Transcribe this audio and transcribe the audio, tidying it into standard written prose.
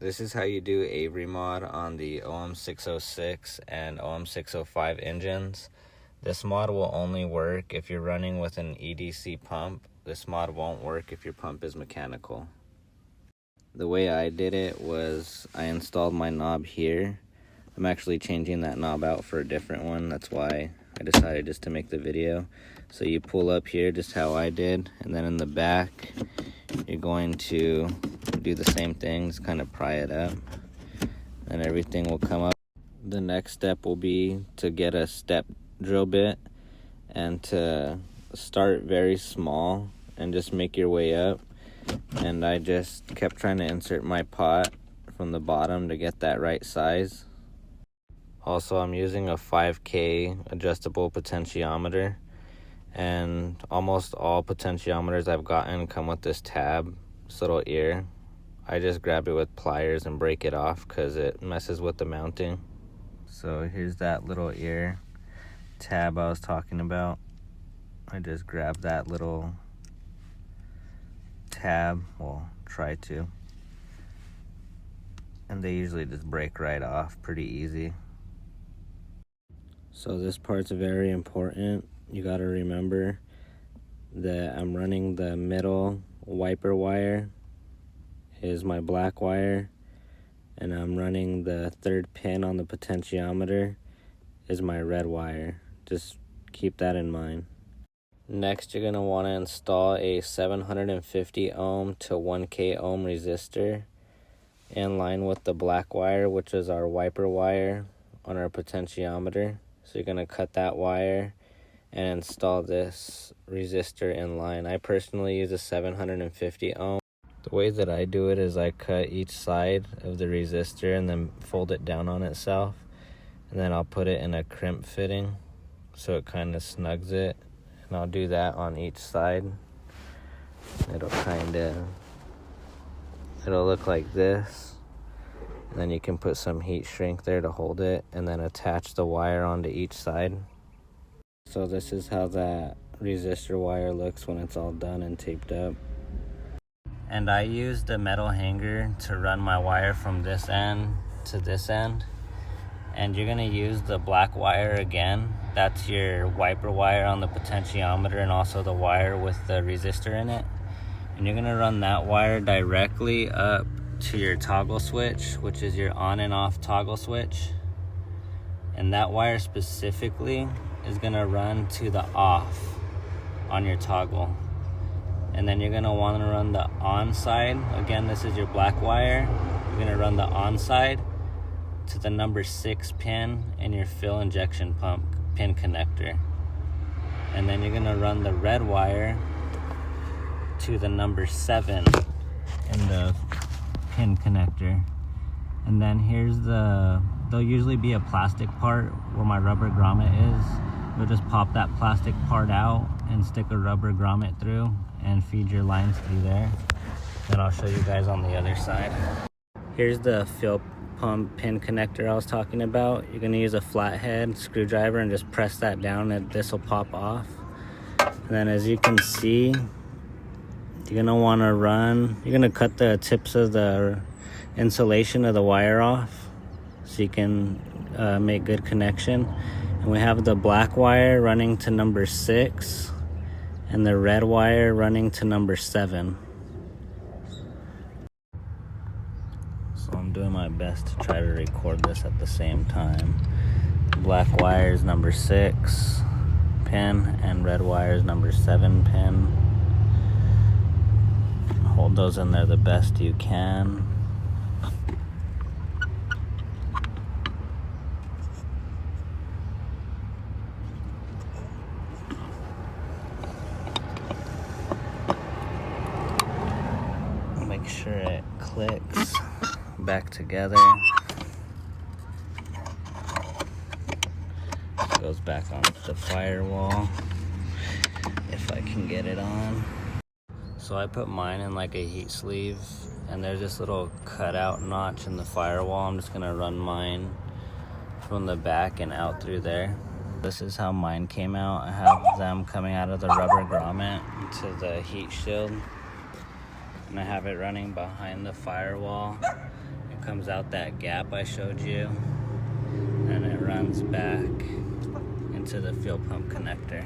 This is how you do EVRY mod on the OM606 and OM605 engines. This mod will only work if you're running with an EDC pump. This mod won't work if your pump is mechanical. The way I did it was I installed my knob here. I'm actually changing that knob out for a different one. That's why I decided just to make the video. So you pull up here just how I did, and then in the back you're going to do the same things, kind of pry it up, and everything will come up. The next step will be to get a step drill bit and to start very small and just make your way up. And I just kept trying to insert my pot from the bottom to get that right size. Also, I'm using a 5K adjustable potentiometer, and almost all potentiometers I've gotten come with this tab, this little ear. I just grab it with pliers and break it off because it messes with the mounting. So here's that little ear tab I was talking about. I just grab that little tab, well, try to, and they usually just break right off pretty easy. So this part's very important. You got to remember that I'm running the middle wiper wire is my black wire, and I'm running the third pin on the potentiometer is my red wire. Just keep that in mind. Next, you're going to want to install a 750 ohm to 1K ohm resistor in line with the black wire, which is our wiper wire on our potentiometer. So you're going to cut that wire and install this resistor in line. I personally use a 750 ohm. The way that I do it is I cut each side of the resistor and then fold it down on itself, and then I'll put it in a crimp fitting so it kind of snugs it, and I'll do that on each side. It'll look like this, and then you can put some heat shrink there to hold it and then attach the wire onto each side. So this is how that resistor wire looks when it's all done and taped up. And I used a metal hanger to run my wire from this end to this end. And you're gonna use the black wire again. That's your wiper wire on the potentiometer and also the wire with the resistor in it. And you're gonna run that wire directly up to your toggle switch, which is your on and off toggle switch. And that wire specifically is gonna run to the off on your toggle. And then you're gonna wanna run the on side. Again, this is your black wire. You're gonna run the on side to the number 6 pin in your fill injection pump pin connector. And then you're gonna run the red wire to the number 7 in the pin connector. And then here's there'll usually be a plastic part where my rubber grommet is. You'll just pop that plastic part out and stick a rubber grommet through and feed your lines through there. Then I'll show you guys on the other side. Here's the fill pump pin connector I was talking about. You're gonna use a flathead screwdriver and just press that down and this will pop off. And then as you can see, you're gonna cut the tips of the insulation of the wire off so you can make good connection. And we have the black wire running to number 6 and the red wire running to number 7. So I'm doing my best to try to record this at the same time. Black wire is number 6 pin and red wire is number 7 pin. Hold those in there the best you can. Make sure it clicks back together. Goes back onto the firewall if I can get it on. So I put mine in like a heat sleeve, and there's this little cutout notch in the firewall. I'm just gonna run mine from the back and out through there. This is how mine came out. I have them coming out of the rubber grommet to the heat shield. And I have it running behind the firewall. It comes out that gap I showed you, and it runs back into the fuel pump connector.